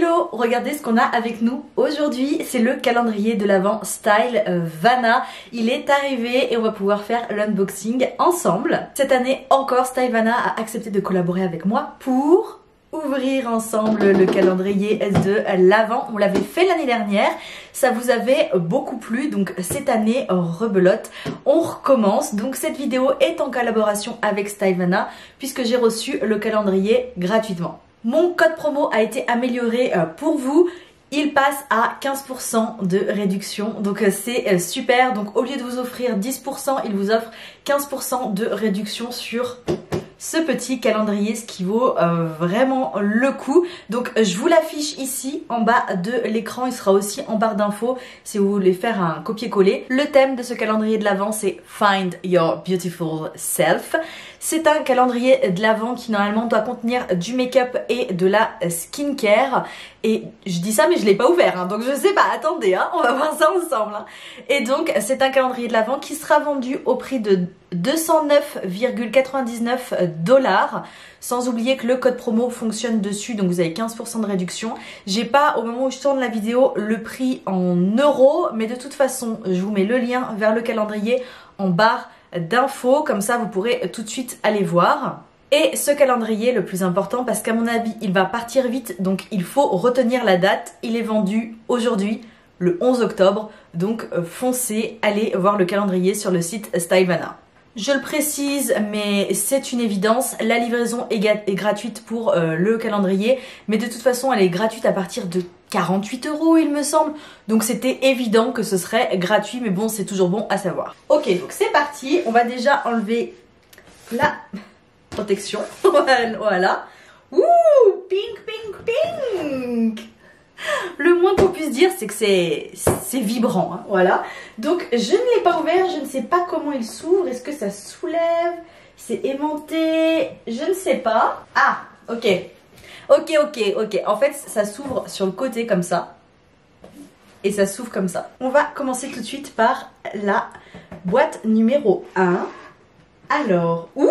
Hello, regardez ce qu'on a avec nous aujourd'hui, c'est le calendrier de l'Avent Style Vanna. Il est arrivé et on va pouvoir faire l'unboxing ensemble. Cette année encore, Style Vanna a accepté de collaborer avec moi pour ouvrir ensemble le calendrier de l'Avent. On l'avait fait l'année dernière, ça vous avait beaucoup plu, donc cette année, rebelote, on recommence. Donc cette vidéo est en collaboration avec Style Vanna puisque j'ai reçu le calendrier gratuitement. Mon code promo a été amélioré pour vous. Il passe à 15% de réduction, donc c'est super. Donc au lieu de vous offrir 10%, il vous offre 15% de réduction sur ce petit calendrier, ce qui vaut vraiment le coup. Donc je vous l'affiche ici en bas de l'écran, il sera aussi en barre d'infos si vous voulez faire un copier-coller. Le thème de ce calendrier de l'Avent, c'est Find Your Beautiful Self. C'est un calendrier de l'Avent qui normalement doit contenir du make-up et de la skincare. Et je dis ça mais je l'ai pas ouvert, hein, donc je sais pas, attendez, hein, on va voir ça ensemble. Hein. Et donc c'est un calendrier de l'Avent qui sera vendu au prix de 209,99 $, sans oublier que le code promo fonctionne dessus, donc vous avez 15% de réduction. J'ai pas, au moment où je tourne la vidéo, le prix en euros, mais de toute façon je vous mets le lien vers le calendrier en barre d'infos, comme ça vous pourrez tout de suite aller voir. Et ce calendrier, le plus important, parce qu'à mon avis il va partir vite, donc il faut retenir la date. Il est vendu aujourd'hui, le 11 octobre, donc foncez, allez voir le calendrier sur le site Style Vanna. Je le précise, mais c'est une évidence, la livraison est gratuite pour le calendrier, mais de toute façon elle est gratuite à partir de 48 € il me semble, donc c'était évident que ce serait gratuit, mais bon c'est toujours bon à savoir. Ok, donc c'est parti, on va déjà enlever la protection, voilà. Ouh, pink, pink, pink. Le moins qu'on puisse dire, c'est que c'est vibrant, hein, voilà. Donc je ne l'ai pas ouvert, je ne sais pas comment il s'ouvre, est-ce que ça soulève, c'est aimanté, je ne sais pas. Ah, ok, en fait ça s'ouvre sur le côté comme ça, et ça s'ouvre comme ça. On va commencer tout de suite par la boîte numéro 1. Alors, ouh,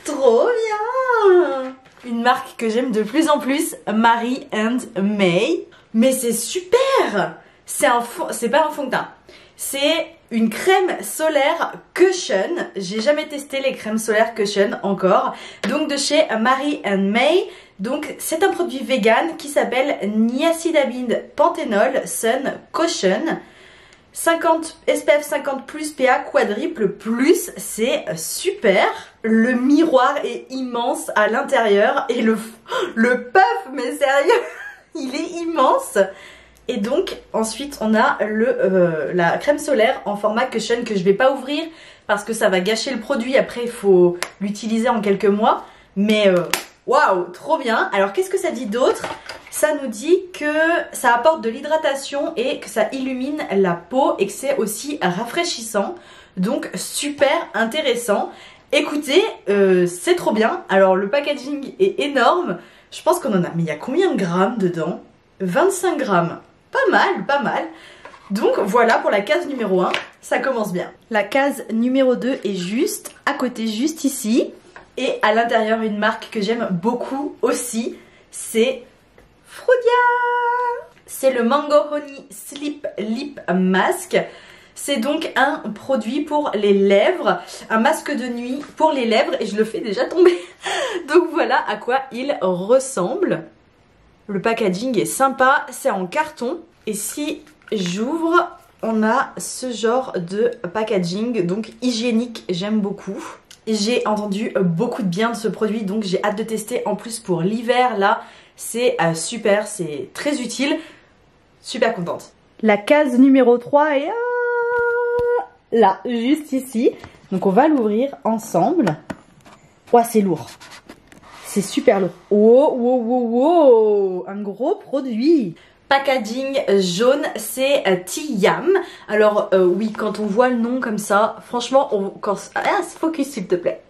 trop bien. Une marque que j'aime de plus en plus, Marie & May. Mais c'est super! C'est pas un fond de teint. C'est une crème solaire Cushion. J'ai jamais testé les crèmes solaires Cushion encore. Donc de chez Marie & May. Donc c'est un produit vegan qui s'appelle Niacinamide Panthénol Sun Cushion. 50 SPF 50 plus PA quadruple plus, c'est super. Le miroir est immense à l'intérieur et le puff, mais sérieux, il est immense. Et donc ensuite on a la crème solaire en format Cushion que je vais pas ouvrir parce que ça va gâcher le produit. Après il faut l'utiliser en quelques mois, mais waouh, trop bien. Alors qu'est-ce que ça dit d'autre? Ça nous dit que ça apporte de l'hydratation et que ça illumine la peau et que c'est aussi rafraîchissant. Donc super intéressant. Écoutez, c'est trop bien. Alors le packaging est énorme. Je pense qu'on en a... Mais il y a combien de grammes dedans? 25 grammes. Pas mal, pas mal. Donc voilà pour la case numéro 1. Ça commence bien. La case numéro 2 est juste à côté, juste ici. Et à l'intérieur, une marque que j'aime beaucoup aussi, c'est Frudia. C'est le Mango Honey Sleep Lip Mask. C'est donc un produit pour les lèvres, un masque de nuit pour les lèvres, et je le fais déjà tomber. Donc voilà à quoi il ressemble. Le packaging est sympa, c'est en carton. Et si j'ouvre, on a ce genre de packaging, donc hygiénique, j'aime beaucoup. J'ai entendu beaucoup de bien de ce produit, donc j'ai hâte de tester. En plus pour l'hiver là, c'est super, c'est très utile. Super contente. La case numéro 3 est là, juste ici. Donc on va l'ouvrir ensemble. Ouah, c'est lourd. C'est super lourd. Oh, wow, wow, wow. Un gros produit. Packaging jaune, c'est T-Yam. Alors oui, quand on voit le nom comme ça, franchement, focus s'il te plaît.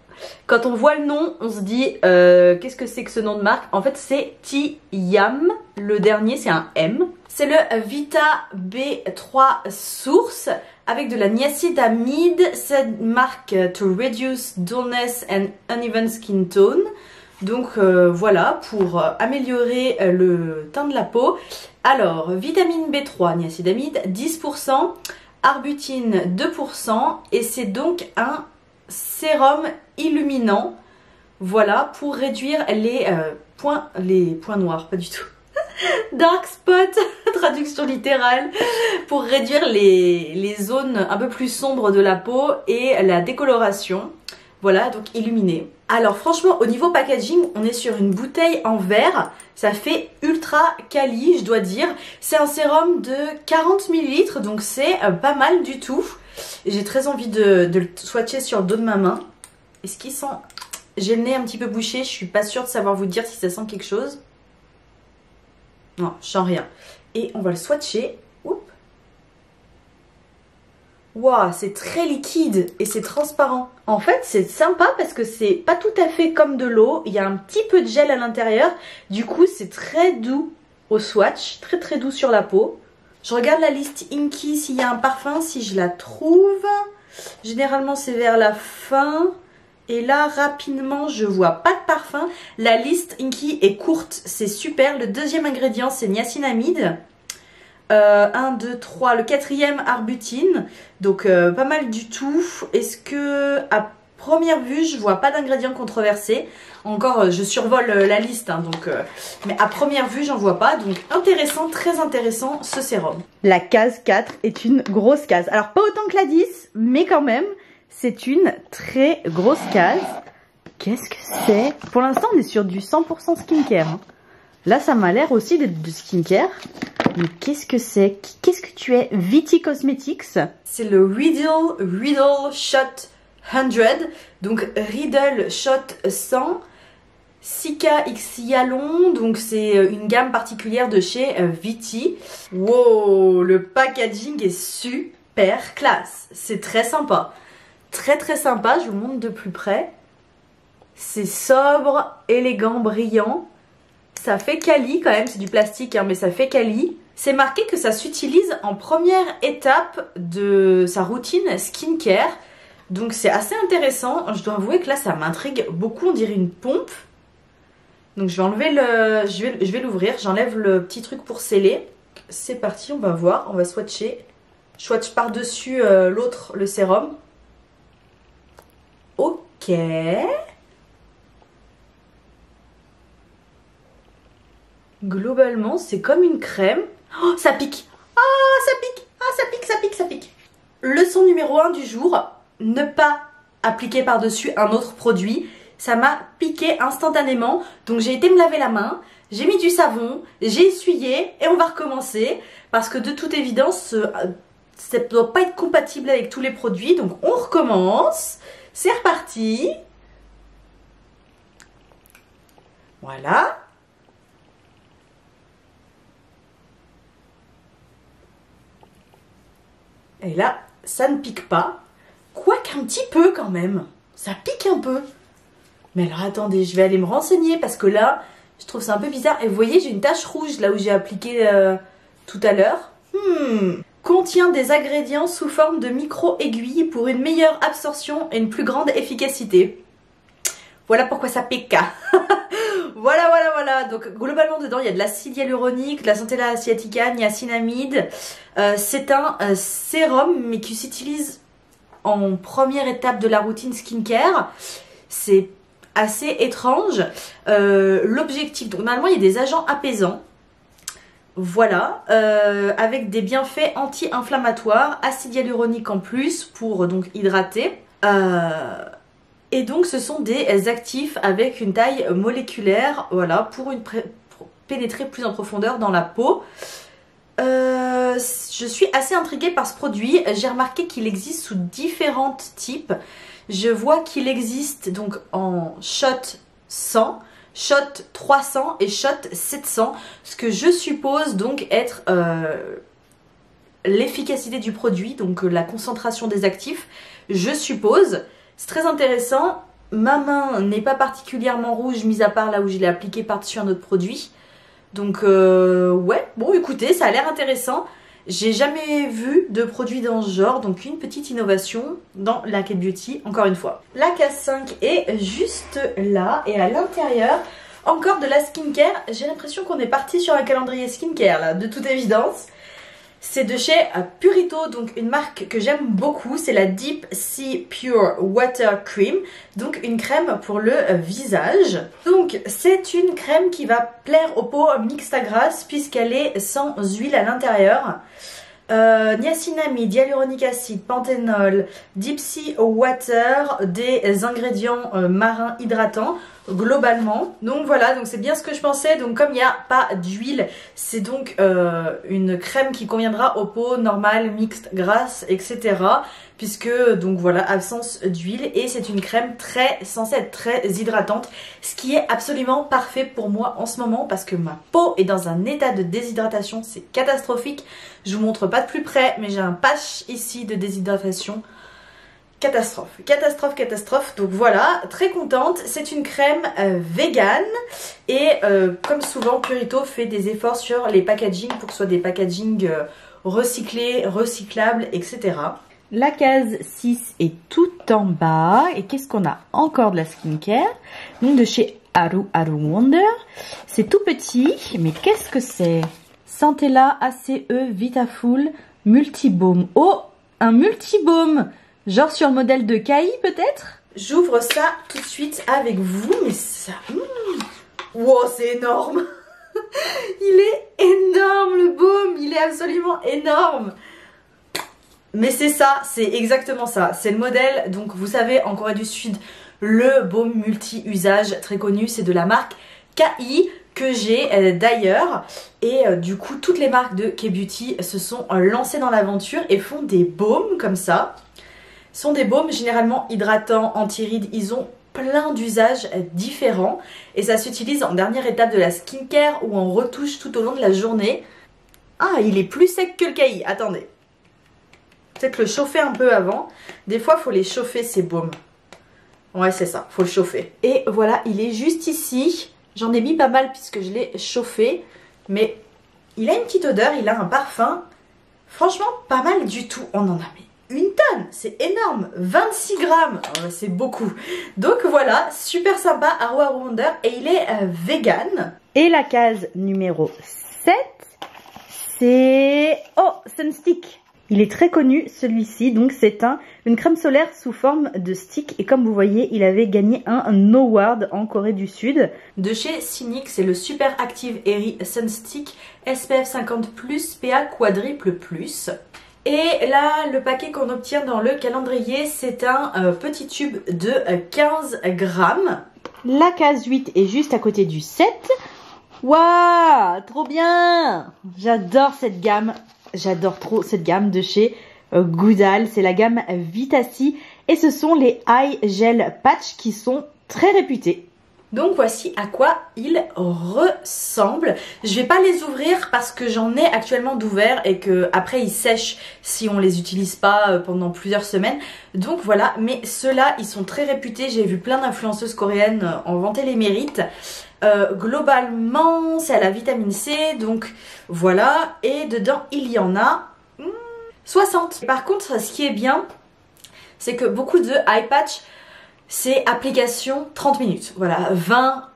Quand on voit le nom, on se dit qu'est-ce que c'est que ce nom de marque? En fait, c'est T-Yam. Le dernier, c'est un M. C'est le Vita B3 Source avec de la niacinamide. C'est marque To Reduce Dullness and Uneven Skin Tone. Donc voilà, pour améliorer le teint de la peau. Alors, vitamine B3, niacinamide, 10%, arbutine, 2%. Et c'est donc un sérum illuminant. Voilà, pour réduire les points noirs, pas du tout. Dark spot, traduction littérale, pour réduire les zones un peu plus sombres de la peau et la décoloration. Voilà, donc illuminé. Alors franchement, au niveau packaging, on est sur une bouteille en verre. Ça fait ultra quali, je dois dire. C'est un sérum de 40 ml, donc c'est pas mal du tout. J'ai très envie de le swatcher sur le dos de ma main. Est-ce qu'il sent... J'ai le nez un petit peu bouché, je suis pas sûre de savoir vous dire si ça sent quelque chose. Non, je sens rien. Et on va le swatcher. Oups. Waouh, c'est très liquide et c'est transparent. En fait, c'est sympa parce que c'est pas tout à fait comme de l'eau. Il y a un petit peu de gel à l'intérieur. Du coup, c'est très doux au swatch. Très très doux sur la peau. Je regarde la liste Inky s'il y a un parfum, si je la trouve. Généralement, c'est vers la fin. Et là, rapidement, je vois pas de parfum. La liste Inky est courte, c'est super. Le deuxième ingrédient, c'est niacinamide. 1, 2, 3. Le quatrième, arbutine. Donc, pas mal du tout. Est-ce que, à première vue, je vois pas d'ingrédients controversés. Encore, je survole la liste, hein, donc, mais à première vue, j'en vois pas. Donc, intéressant, très intéressant, ce sérum. La case 4 est une grosse case. Alors, pas autant que la 10, mais quand même... C'est une très grosse case. Qu'est-ce que c'est? Pour l'instant, on est sur du 100% skincare. Hein. Là, ça m'a l'air aussi d'être du skincare. Mais qu'est-ce que c'est? Qu'est-ce que tu es? Viti Cosmetics. C'est le Riddle Shot 100. Donc, Riddle Shot 100. Cica X Hyalon. Donc, c'est une gamme particulière de chez Viti. Wow, le packaging est super classe. C'est très sympa. Très très sympa, je vous montre de plus près. C'est sobre, élégant, brillant. Ça fait quali quand même, c'est du plastique hein, mais ça fait quali. C'est marqué que ça s'utilise en première étape de sa routine skincare. Donc c'est assez intéressant. Je dois avouer que là ça m'intrigue beaucoup, on dirait une pompe. Donc je vais enlever le... Je vais l'ouvrir, j'enlève le petit truc pour sceller. C'est parti, on va voir, on va swatcher. Je swatch par-dessus l'autre, le sérum. Ok. Globalement, c'est comme une crème. Oh, ça pique. Ah, ça pique. Ah, ça pique, ça pique, ça pique. Leçon numéro 1 du jour. Ne pas appliquer par-dessus un autre produit. Ça m'a piqué instantanément. Donc j'ai été me laver la main. J'ai mis du savon. J'ai essuyé. Et on va recommencer. Parce que de toute évidence, ça ne doit pas être compatible avec tous les produits. Donc on recommence. C'est reparti. Voilà. Et là, ça ne pique pas. Quoiqu'un petit peu quand même. Ça pique un peu. Mais alors attendez, je vais aller me renseigner parce que là, je trouve ça un peu bizarre. Et vous voyez, j'ai une tache rouge là où j'ai appliqué tout à l'heure. Contient des ingrédients sous forme de micro-aiguilles pour une meilleure absorption et une plus grande efficacité. Voilà pourquoi ça pique. Voilà. Donc globalement dedans il y a de l'acide hyaluronique, de la centella asiatica, niacinamide. C'est un sérum mais qui s'utilise en première étape de la routine skincare. C'est assez étrange. L'objectif, donc normalement il y a des agents apaisants. Voilà, avec des bienfaits anti-inflammatoires, acide hyaluronique en plus pour donc hydrater. Et donc ce sont des actifs avec une taille moléculaire, voilà, pour pénétrer plus en profondeur dans la peau. Je suis assez intriguée par ce produit. J'ai remarqué qu'il existe sous différents types. Je vois qu'il existe donc en shot 100, shot 300 et shot 700, ce que je suppose donc être l'efficacité du produit, donc la concentration des actifs, je suppose. C'est très intéressant. Ma main n'est pas particulièrement rouge, mis à part là où je l'ai appliqué par-dessus un autre produit. Donc ouais, bon écoutez, ça a l'air intéressant. J'ai jamais vu de produit dans ce genre, donc une petite innovation dans la Kate Beauty, encore une fois. La case 5 est juste là, et à l'intérieur, encore de la skincare. J'ai l'impression qu'on est parti sur un calendrier skincare là, de toute évidence. C'est de chez Purito, donc une marque que j'aime beaucoup, c'est la Deep Sea Pure Water Cream, donc une crème pour le visage. Donc c'est une crème qui va plaire aux peaux mixtes à grasse puisqu'elle est sans huile à l'intérieur. Niacinamide, hyaluronic acid, panthénol, Deep Sea Water, des ingrédients marins hydratants globalement. Donc voilà, donc c'est bien ce que je pensais. Donc comme il n'y a pas d'huile, c'est donc une crème qui conviendra aux peaux normales, mixtes, grasses, etc. Puisque donc voilà, absence d'huile, et c'est une crème censée être très hydratante, ce qui est absolument parfait pour moi en ce moment parce que ma peau est dans un état de déshydratation, c'est catastrophique. Je vous montre pas de plus près, mais j'ai un patch ici de déshydratation. Catastrophe, catastrophe, catastrophe. Donc voilà, très contente. C'est une crème vegan et comme souvent Purito fait des efforts sur les packaging pour que ce soit des packaging recyclés, recyclables, etc. La case 6 est tout en bas. Et qu'est-ce qu'on a encore de la skincare? Donc de chez Haru Haru Wonder. C'est tout petit, mais qu'est-ce que c'est? Centella ACE Vitafull Multibaume. Oh, un multibaume! Genre sur le modèle de Kai peut-être? J'ouvre ça tout de suite avec vous, mais ça... Wow, c'est énorme. Il est énorme le baume, il est absolument énorme. Mais c'est ça, c'est exactement ça. C'est le modèle, donc vous savez, en Corée du Sud, le baume multi-usage très connu, c'est de la marque KI que j'ai d'ailleurs. Et du coup, toutes les marques de K-Beauty se sont lancées dans l'aventure et font des baumes comme ça. Ce sont des baumes généralement hydratants, anti-rides, ils ont plein d'usages différents. Et ça s'utilise en dernière étape de la skincare ou en retouche tout au long de la journée. Ah, il est plus sec que le KI, attendez. Peut-être le chauffer un peu avant. Des fois, il faut les chauffer ces baumes. Ouais, c'est ça, faut le chauffer. Et voilà, il est juste ici. J'en ai mis pas mal puisque je l'ai chauffé. Mais il a une petite odeur, il a un parfum. Franchement, pas mal du tout. On en a mis une tonne, c'est énorme. 26 grammes, c'est beaucoup. Donc voilà, super sympa, Haru Haru Wonder. Et il est vegan. Et la case numéro 7, c'est... Oh, Sunstick. Il est très connu celui-ci, donc c'est une crème solaire sous forme de stick. Et comme vous voyez, il avait gagné un award en Corée du Sud. De chez Cynic, c'est le Super Active Airy Sunstick SPF 50+, PA quadruple plus. Et là, le paquet qu'on obtient dans le calendrier, c'est un petit tube de 15 grammes. La case 8 est juste à côté du 7. Waouh, trop bien! J'adore cette gamme. J'adore trop cette gamme de chez Goodal. C'est la gamme Vitacy. Et ce sont les Eye Gel Patch qui sont très réputés. Donc voici à quoi ils ressemblent. Je vais pas les ouvrir parce que j'en ai actuellement d'ouverts et que après ils sèchent si on les utilise pas pendant plusieurs semaines. Donc voilà, mais ceux-là ils sont très réputés. J'ai vu plein d'influenceuses coréennes en vanter les mérites. Globalement c'est à la vitamine C, donc voilà. Et dedans il y en a 60. Par contre ce qui est bien, c'est que beaucoup de eye patch, c'est application 30 minutes, voilà,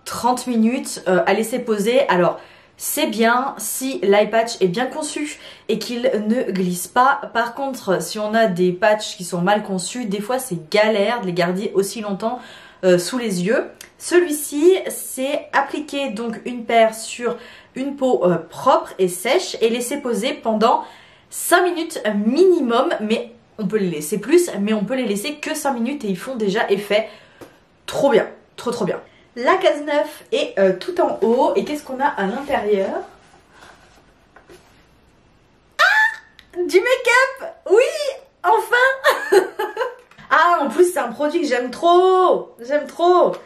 20-30 minutes à laisser poser. Alors c'est bien si l'eye patch est bien conçu et qu'il ne glisse pas. Par contre, si on a des patchs qui sont mal conçus, des fois c'est galère de les garder aussi longtemps sous les yeux. Celui-ci, c'est appliquer donc une paire sur une peau propre et sèche et laisser poser pendant 5 minutes minimum, mais on peut les laisser plus, mais on peut les laisser que 5 minutes et ils font déjà effet. Trop bien, trop trop bien. La case 9 est tout en haut. Et qu'est-ce qu'on a à l'intérieur? Ah, du make-up. Oui, enfin. Ah, en plus c'est un produit que j'aime trop. J'aime trop.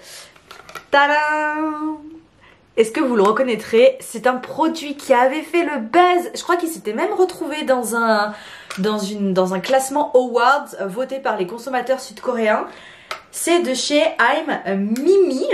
Tadam! Est-ce que vous le reconnaîtrez? C'est un produit qui avait fait le buzz. Je crois qu'il s'était même retrouvé dans un classement Awards voté par les consommateurs sud-coréens. C'est de chez I'm Mimi.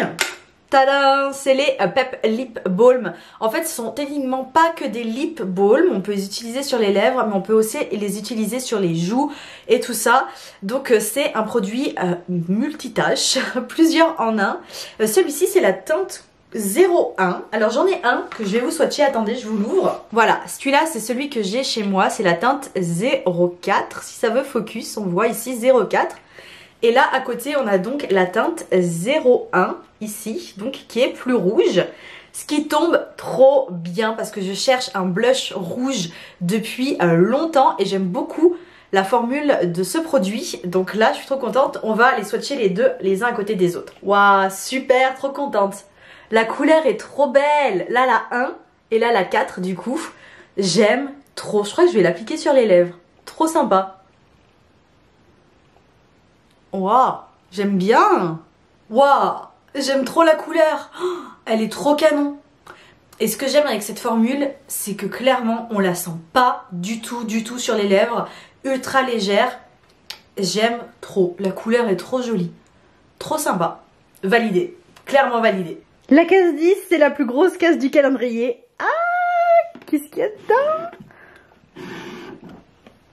Tadam, c'est les Pep Lip Balm. En fait, ce sont techniquement pas que des lip balm. On peut les utiliser sur les lèvres, mais on peut aussi les utiliser sur les joues et tout ça. Donc c'est un produit multitâche, plusieurs en un. Celui-ci, c'est la teinte 01. Alors j'en ai un que je vais vous swatcher. Attendez, je vous l'ouvre. Voilà, celui-là, c'est celui que j'ai chez moi. C'est la teinte 04. Si ça veut focus, on voit ici 04. Et là, à côté, on a donc la teinte 01, ici, donc qui est plus rouge. Ce qui tombe trop bien parce que je cherche un blush rouge depuis longtemps et j'aime beaucoup la formule de ce produit. Donc là, je suis trop contente. On va les swatcher les deux, les uns à côté des autres. Waouh, super, trop contente. La couleur est trop belle. Là, la 1 et là, la 4, du coup. J'aime trop. Je crois que je vais l'appliquer sur les lèvres. Trop sympa. Waouh, j'aime bien. Waouh, j'aime trop la couleur. Oh, elle est trop canon. Et ce que j'aime avec cette formule, c'est que clairement, on la sent pas du tout sur les lèvres. Ultra légère. J'aime trop. La couleur est trop jolie. Trop sympa. Validé. Clairement validé. La case 10, c'est la plus grosse case du calendrier. Ah, qu'est-ce qu'il y a dedans?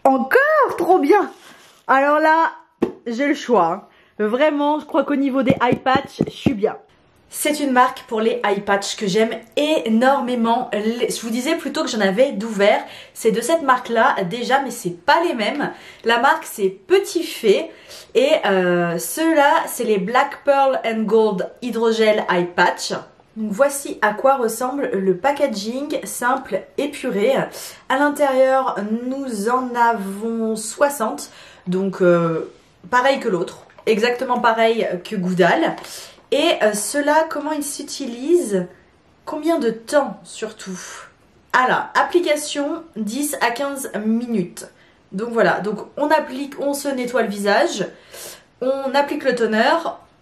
Encore trop bien. Alors là, j'ai le choix. Vraiment, je crois qu'au niveau des eye patch, je suis bien. C'est une marque pour les eye patch que j'aime énormément. Je vous disais plutôt que j'en avais d'ouvert. C'est de cette marque-là déjà, mais c'est pas les mêmes. La marque, c'est Petit Fait. Et ceux-là, c'est les Black Pearl and Gold Hydrogel Eye Patch. Donc voici à quoi ressemble le packaging simple épuré. À l'intérieur, nous en avons 60. Donc pareil que l'autre, exactement pareil que Goudal. Et cela, comment il s'utilise? Combien de temps surtout? Alors, application 10 à 15 minutes. Donc voilà, donc on applique, on se nettoie le visage, on applique le toner,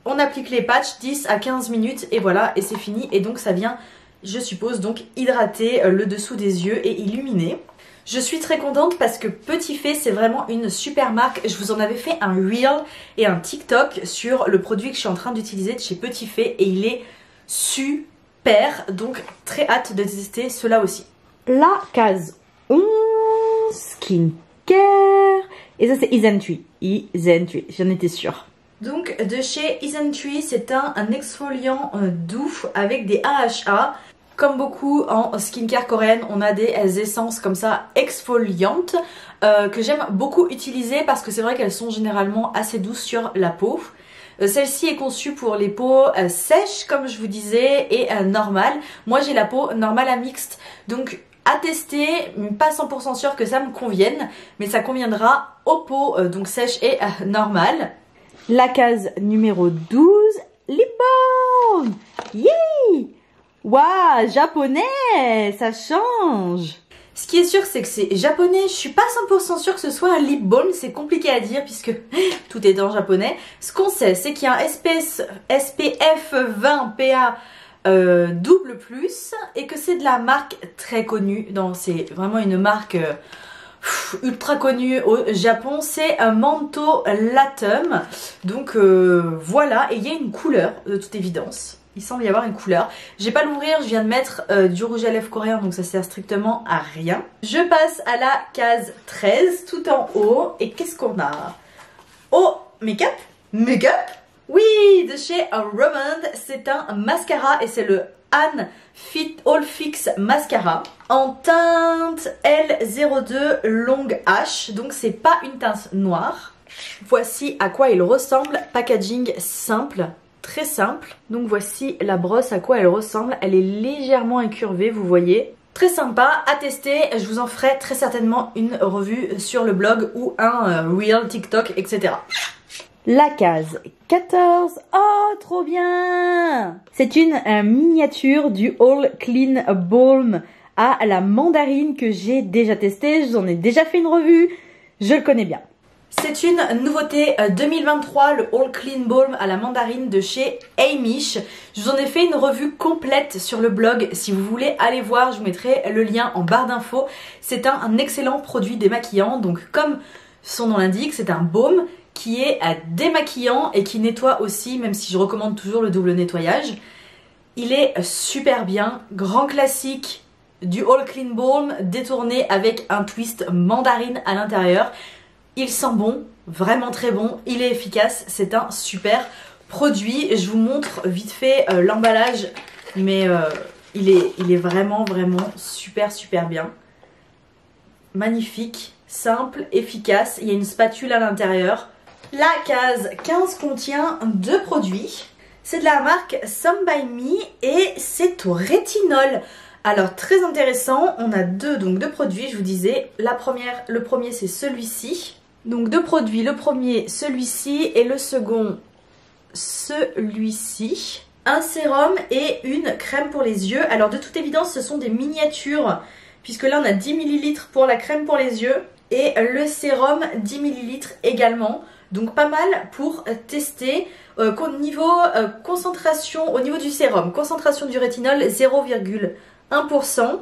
on applique les patchs 10 à 15 minutes et voilà, et c'est fini. Et donc ça vient, je suppose, donc hydrater le dessous des yeux et illuminer. Je suis très contente parce que Petit Fait, c'est vraiment une super marque. Je vous en avais fait un reel et un TikTok sur le produit que je suis en train d'utiliser de chez Petit Fait et il est super. Donc très hâte de tester cela aussi. La case 11, skincare. Et ça c'est Isntree. Isntree, j'en étais sûre. Donc de chez Isntree, c'est un exfoliant doux avec des AHA. Comme beaucoup en skincare coréenne, on a des essences comme ça exfoliantes que j'aime beaucoup utiliser parce que c'est vrai qu'elles sont généralement assez douces sur la peau. Celle-ci est conçue pour les peaux sèches, comme je vous disais, et normales. Moi, j'ai la peau normale à mixte, donc à tester, pas 100% sûre que ça me convienne, mais ça conviendra aux peaux donc sèches et normales. La case numéro 12, lip balm. Yeah! Waouh, japonais, ça change. Ce qui est sûr, c'est que c'est japonais. Je suis pas 100% sûre que ce soit un lip balm. C'est compliqué à dire puisque tout est en japonais. Ce qu'on sait, c'est qu'il y a un SPF 20 PA double plus et que c'est de la marque très connue. C'est vraiment une marque ultra connue au Japon. C'est un Mentho-Latum. Donc voilà, et il y a une couleur de toute évidence. Il semble y avoir une couleur. Je vais pas l'ouvrir, je viens de mettre du rouge à lèvres coréen, donc ça sert strictement à rien. Je passe à la case 13, tout en haut. Et qu'est-ce qu'on a? Oh, make-up? Make-up? Oui, de chez Romand. C'est un mascara et c'est le Anne Fit All Fix Mascara en teinte L02 Long H. Donc c'est pas une teinte noire. Voici à quoi il ressemble. Packaging simple. Très simple. Donc voici la brosse à quoi elle ressemble. Elle est légèrement incurvée, vous voyez. Très sympa à tester. Je vous en ferai très certainement une revue sur le blog ou un reel, TikTok, etc. La case 14. Oh, trop bien! C'est une miniature du All Clean Balm à la mandarine que j'ai déjà testé. Je vous en ai déjà fait une revue. Je le connais bien. C'est une nouveauté 2023, le All Clean Balm à la mandarine de chez Amish. Je vous en ai fait une revue complète sur le blog. Si vous voulez aller voir, je vous mettrai le lien en barre d'infos. C'est un excellent produit démaquillant. Donc comme son nom l'indique, c'est un baume qui est démaquillant et qui nettoie aussi, même si je recommande toujours le double nettoyage. Il est super bien, grand classique du All Clean Balm détourné avec un twist mandarine à l'intérieur. Il sent bon, vraiment très bon, il est efficace, c'est un super produit. Je vous montre vite fait l'emballage, mais il est vraiment super bien. Magnifique, simple, efficace, il y a une spatule à l'intérieur. La case 15 contient 2 produits. C'est de la marque Some By Me et c'est au rétinol. Alors très intéressant, on a deux produits, je vous disais. Le premier c'est celui-ci. Donc 2 produits, le premier celui-ci et le second celui-ci. Un sérum et une crème pour les yeux. Alors de toute évidence ce sont des miniatures, puisque là on a 10 ml pour la crème pour les yeux et le sérum 10 ml également. Donc pas mal pour tester. Niveau concentration, au niveau du sérum, concentration du rétinol 0,1%.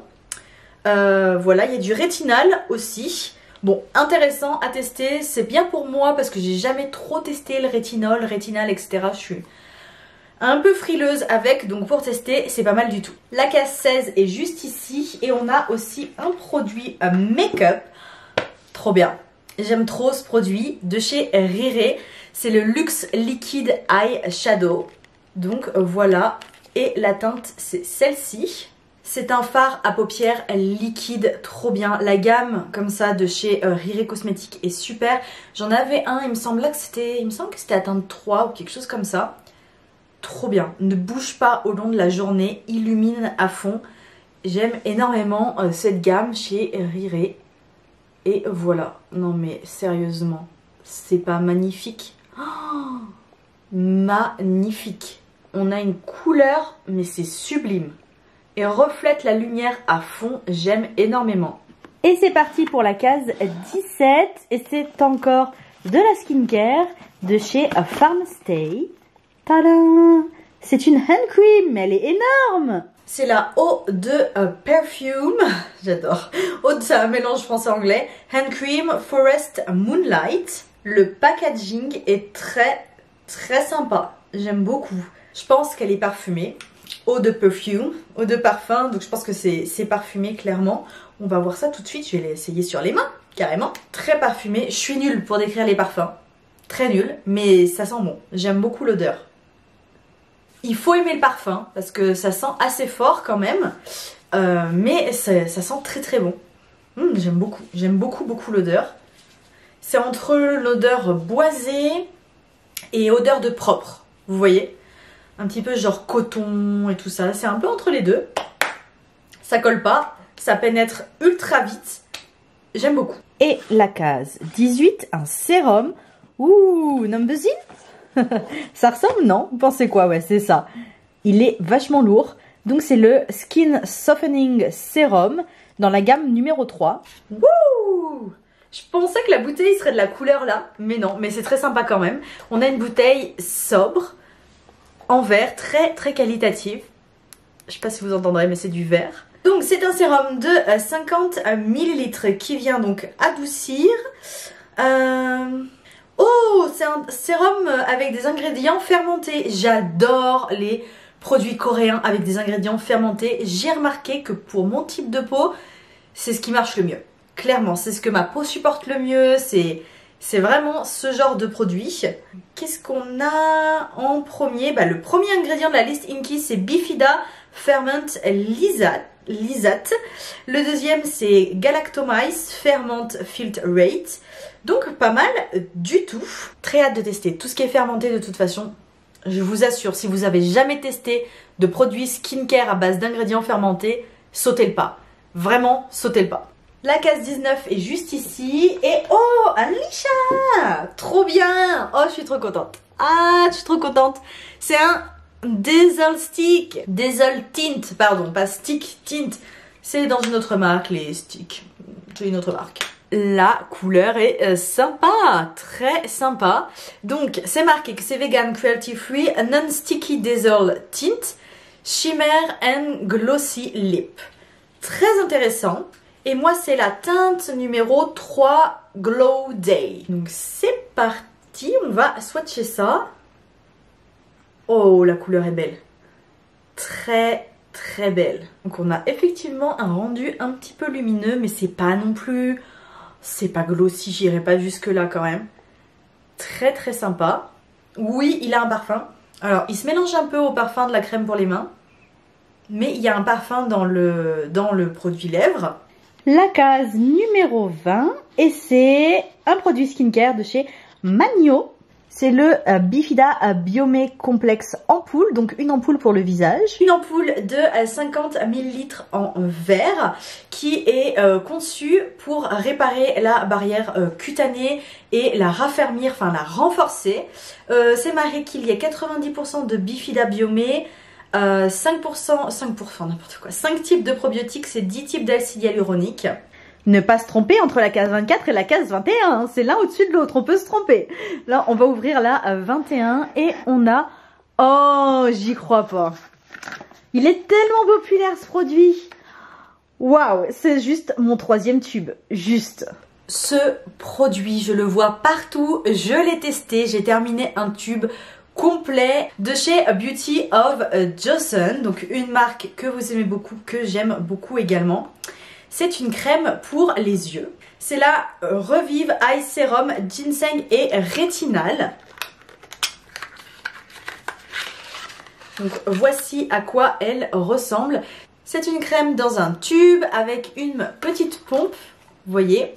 Voilà, il y a du rétinal aussi. Bon, intéressant à tester, c'est bien pour moi parce que j'ai jamais trop testé le rétinal, etc. Je suis un peu frileuse avec, donc pour tester, c'est pas mal du tout. La case 16 est juste ici et on a aussi un produit make-up. Trop bien. J'aime trop ce produit de chez Riré. C'est le Luxe Liquid Eye Shadow. Donc voilà. Et la teinte, c'est celle-ci. C'est un fard à paupières liquide, trop bien. La gamme comme ça de chez Riré Cosmétiques est super. J'en avais un, il me semble que c'était à teinte 3 ou quelque chose comme ça. Trop bien. Ne bouge pas au long de la journée, illumine à fond. J'aime énormément cette gamme chez Riré. Et voilà. Non mais sérieusement, c'est pas magnifique? Oh, magnifique. On a une couleur, mais c'est sublime. Et reflète la lumière à fond, j'aime énormément. Et c'est parti pour la case 17. Et c'est encore de la skincare de chez Farmstay. Tadam! C'est une hand cream, mais elle est énorme! C'est la eau de perfume, j'adore. C'est un mélange français-anglais. Hand cream Forest Moonlight. Le packaging est très sympa. J'aime beaucoup. Je pense qu'elle est parfumée. Eau de perfume, eau de parfum. Donc je pense que c'est parfumé clairement. On va voir ça tout de suite. Je vais l'essayer sur les mains, carrément. Très parfumé. Je suis nulle pour décrire les parfums. Très nulle, mais ça sent bon. J'aime beaucoup l'odeur. Il faut aimer le parfum parce que ça sent assez fort quand même, mais ça sent très bon. J'aime beaucoup l'odeur. C'est entre l'odeur boisée et odeur de propre, vous voyez, un petit peu genre coton et tout ça. C'est un peu entre les deux. Ça colle pas, ça pénètre ultra vite. J'aime beaucoup. Et la case 18, un sérum. Ouh, Numbuzin. Ça ressemble, non? Vous pensez quoi? Ouais, c'est ça. Il est vachement lourd. Donc c'est le Skin Softening Serum dans la gamme numéro 3. Wouh! Je pensais que la bouteille serait de la couleur là, mais non, mais c'est très sympa quand même. On a une bouteille sobre, en verre, très qualitative. Je sais pas si vous entendrez, mais c'est du verre. Donc c'est un sérum de 50 ml qui vient donc adoucir. Oh, c'est un sérum avec des ingrédients fermentés. J'adore les produits coréens avec des ingrédients fermentés. J'ai remarqué que pour mon type de peau, c'est ce qui marche le mieux. Clairement, c'est ce que ma peau supporte le mieux. C'est vraiment ce genre de produit. Qu'est-ce qu'on a en premier? Le premier ingrédient de la liste Inky, c'est Bifida Ferment Lysate. Le deuxième, c'est Galactomyces Ferment Filtrate. Donc pas mal du tout. Très hâte de tester tout ce qui est fermenté de toute façon. Je vous assure, si vous avez jamais testé de produits skincare à base d'ingrédients fermentés, sautez le pas. Vraiment, sautez le pas. La case 19 est juste ici. Et oh, Alicia! Trop bien! Oh, je suis trop contente. Ah, je suis trop contente. C'est un Diesel Stick. Diesel Tint, pardon, pas Stick, Tint. C'est dans une autre marque, les sticks. C'est une autre marque. La couleur est sympa, très sympa. Donc c'est marqué que c'est vegan, cruelty free, non-sticky diesel tint, shimmer and glossy lip. Très intéressant. Et moi c'est la teinte numéro 3 Glow Day. Donc c'est parti, on va swatcher ça. Oh, la couleur est belle. très très belle. Donc on a effectivement un rendu un petit peu lumineux, mais c'est pas non plus... C'est pas glossy, j'irai pas jusque là quand même. Très très sympa. Oui, il a un parfum. Alors, il se mélange un peu au parfum de la crème pour les mains. Mais il y a un parfum dans le produit lèvres. La case numéro 20. Et c'est un produit skincare de chez Magno. C'est le Bifida Biomé Complexe ampoule, donc une ampoule pour le visage. Une ampoule de 50 ml en verre qui est conçue pour réparer la barrière cutanée et la raffermir, enfin la renforcer. C'est marqué qu'il y a 90% de Bifida Biomé, 5% n'importe quoi, 5 types de probiotiques, c'est 10 types d'acide hyaluronique. Ne pas se tromper entre la case 24 et la case 21, hein. C'est l'un au-dessus de l'autre, on peut se tromper. Là, on va ouvrir la 21 et on a... Oh, j'y crois pas. Il est tellement populaire ce produit. Waouh, c'est juste mon 3e tube, juste. Ce produit, je le vois partout, je l'ai testé, j'ai terminé un tube complet de chez Beauty of Joseon, donc une marque que vous aimez beaucoup, que j'aime beaucoup également. C'est une crème pour les yeux. C'est la Revive Eye Serum Ginseng et Rétinal. Donc voici à quoi elle ressemble. C'est une crème dans un tube avec une petite pompe, vous voyez.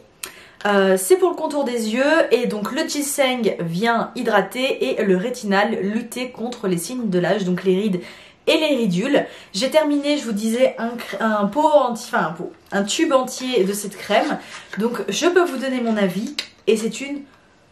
C'est pour le contour des yeux et donc le ginseng vient hydrater et le rétinal lutter contre les signes de l'âge, donc les rides et les ridules. J'ai terminé, je vous disais, un tube entier de cette crème. Donc je peux vous donner mon avis et c'est une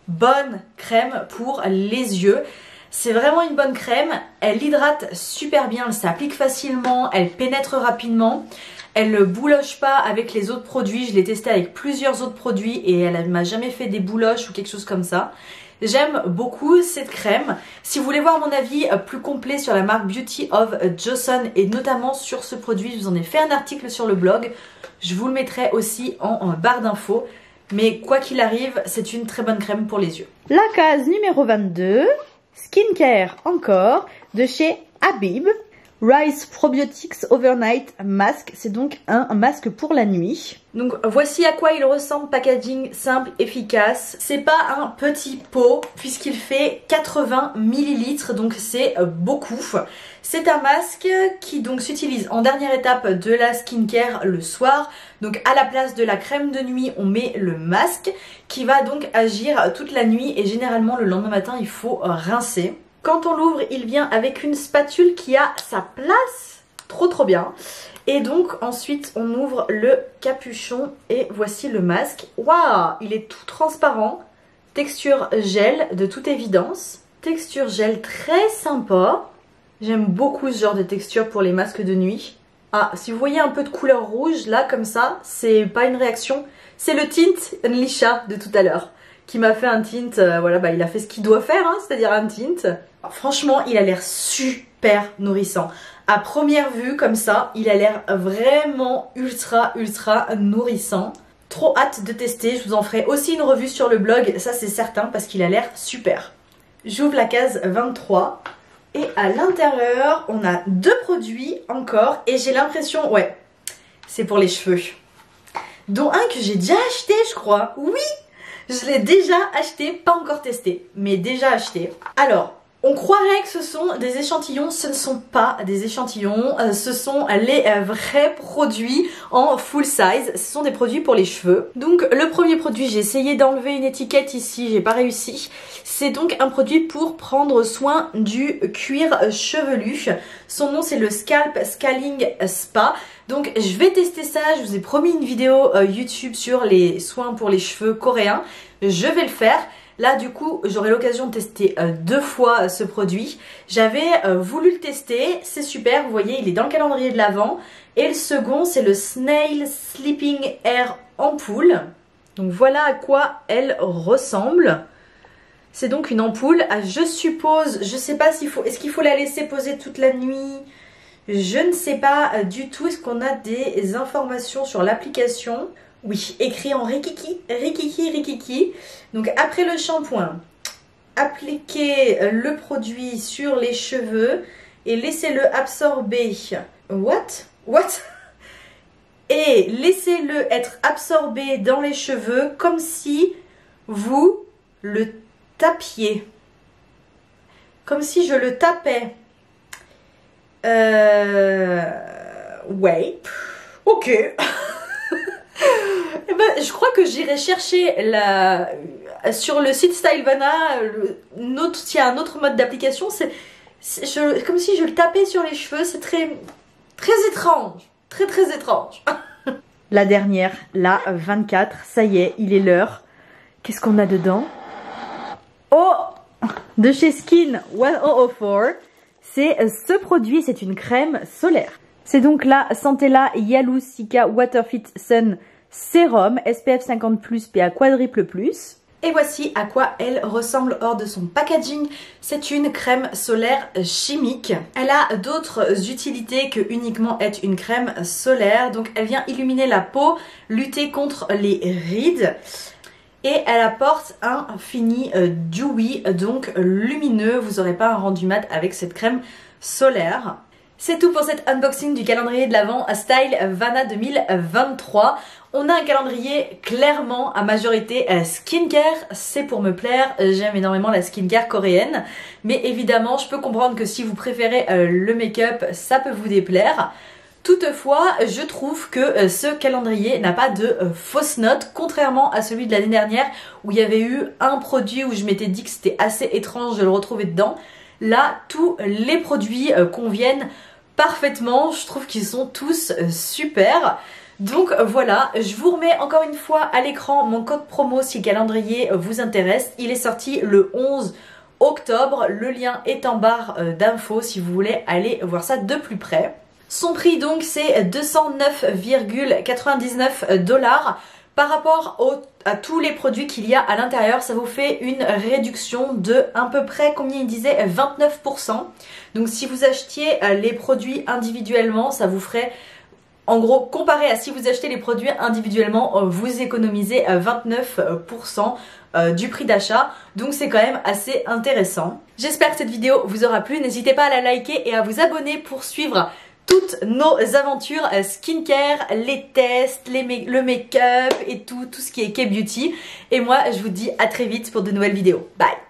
bonne crème pour les yeux. C'est vraiment une bonne crème, elle hydrate super bien, elle s'applique facilement, elle pénètre rapidement. Elle ne bouloche pas avec les autres produits, je l'ai testé avec plusieurs autres produits et elle ne m'a jamais fait des bouloches ou quelque chose comme ça. J'aime beaucoup cette crème. Si vous voulez voir mon avis plus complet sur la marque Beauty of Joseon et notamment sur ce produit, je vous en ai fait un article sur le blog. Je vous le mettrai aussi en barre d'infos. Mais quoi qu'il arrive, c'est une très bonne crème pour les yeux. La case numéro 22, skincare encore, de chez Habib. Rice Probiotics Overnight Mask, c'est donc un masque pour la nuit. Donc voici à quoi il ressemble, packaging simple, efficace. C'est pas un petit pot puisqu'il fait 80 ml, donc c'est beaucoup. C'est un masque qui donc s'utilise en dernière étape de la skincare le soir. Donc à la place de la crème de nuit, on met le masque qui va donc agir toute la nuit et généralement le lendemain matin il faut rincer. Quand on l'ouvre, il vient avec une spatule qui a sa place. Trop bien. Et donc ensuite on ouvre le capuchon et voici le masque. Waouh, il est tout transparent. Texture gel de toute évidence. Texture gel très sympa. J'aime beaucoup ce genre de texture pour les masques de nuit. Ah, si vous voyez un peu de couleur rouge là comme ça, c'est pas une réaction. C'est le tint Unlisha de tout à l'heure qui m'a fait un tint, voilà, bah il a fait ce qu'il doit faire, hein, c'est-à-dire un tint. Alors, franchement, il a l'air super nourrissant. À première vue, comme ça, il a l'air vraiment ultra nourrissant. Trop hâte de tester, je vous en ferai aussi une revue sur le blog, ça c'est certain, parce qu'il a l'air super. J'ouvre la case 23, et à l'intérieur, on a 2 produits encore, et j'ai l'impression, ouais, c'est pour les cheveux. Dont un que j'ai déjà acheté, je crois, oui! Je l'ai déjà acheté, pas encore testé, mais déjà acheté. Alors, on croirait que ce sont des échantillons, ce ne sont pas des échantillons, ce sont les vrais produits en full size, ce sont des produits pour les cheveux. Donc le premier produit, j'ai essayé d'enlever une étiquette ici, j'ai pas réussi. C'est donc un produit pour prendre soin du cuir chevelu. Son nom c'est le Scalp Scaling Spa. Donc je vais tester ça, je vous ai promis une vidéo YouTube sur les soins pour les cheveux coréens. Je vais le faire. Là du coup j'aurai l'occasion de tester 2 fois ce produit. J'avais voulu le tester, c'est super, vous voyez il est dans le calendrier de l'Avent. Et le second c'est le Snail Sleeping Air Ampoule. Donc voilà à quoi elle ressemble. C'est donc une ampoule, je suppose, je sais pas s'il faut, est-ce qu'il faut la laisser poser toute la nuit? Je ne sais pas du tout, est-ce qu'on a des informations sur l'application? Oui, écrit en rikiki, rikiki, rikiki. Donc après le shampoing, appliquez le produit sur les cheveux et laissez-le absorber. What? Et laissez-le être absorbé dans les cheveux comme si vous le tapiez. Comme si je le tapais. Ouais. Ok. Eh ben, je crois que j'irai chercher sur le site Stylevana, il y a un autre mode d'application. Comme si je le tapais sur les cheveux. C'est très étrange. Très étrange. La dernière, la 24. Ça y est, il est l'heure. Qu'est-ce qu'on a dedans? Oh! De chez Skin 1004. C'est ce produit, c'est une crème solaire. C'est donc la Centella Yalusica Waterfit Sun Serum SPF 50+, PA quadruple plus. Et voici à quoi elle ressemble hors de son packaging. C'est une crème solaire chimique. Elle a d'autres utilités que uniquement être une crème solaire. Donc elle vient illuminer la peau, lutter contre les rides. Et elle apporte un fini dewy, donc lumineux. Vous n'aurez pas un rendu mat avec cette crème solaire. C'est tout pour cet unboxing du calendrier de l'Avent Stylevana 2023. On a un calendrier clairement à majorité skincare, c'est pour me plaire, j'aime énormément la skincare coréenne. Mais évidemment, je peux comprendre que si vous préférez le make-up, ça peut vous déplaire. Toutefois, je trouve que ce calendrier n'a pas de fausses notes, contrairement à celui de l'année dernière où il y avait eu un produit où je m'étais dit que c'était assez étrange de le retrouver dedans. Là, tous les produits conviennent parfaitement, je trouve qu'ils sont tous super. Donc voilà, je vous remets encore une fois à l'écran mon code promo si le calendrier vous intéresse. Il est sorti le 11 octobre, le lien est en barre d'infos si vous voulez aller voir ça de plus près. Son prix donc c'est 209,99 $. Par rapport à tous les produits qu'il y a à l'intérieur, ça vous fait une réduction de à peu près, combien il disait, 29%. Donc si vous achetiez les produits individuellement, ça vous ferait, en gros, comparé à si vous achetez les produits individuellement, vous économisez 29% du prix d'achat. Donc c'est quand même assez intéressant. J'espère que cette vidéo vous aura plu. N'hésitez pas à la liker et à vous abonner pour suivre toutes nos aventures skincare, les tests, le make-up et tout ce qui est K-beauty. Et moi, je vous dis à très vite pour de nouvelles vidéos. Bye!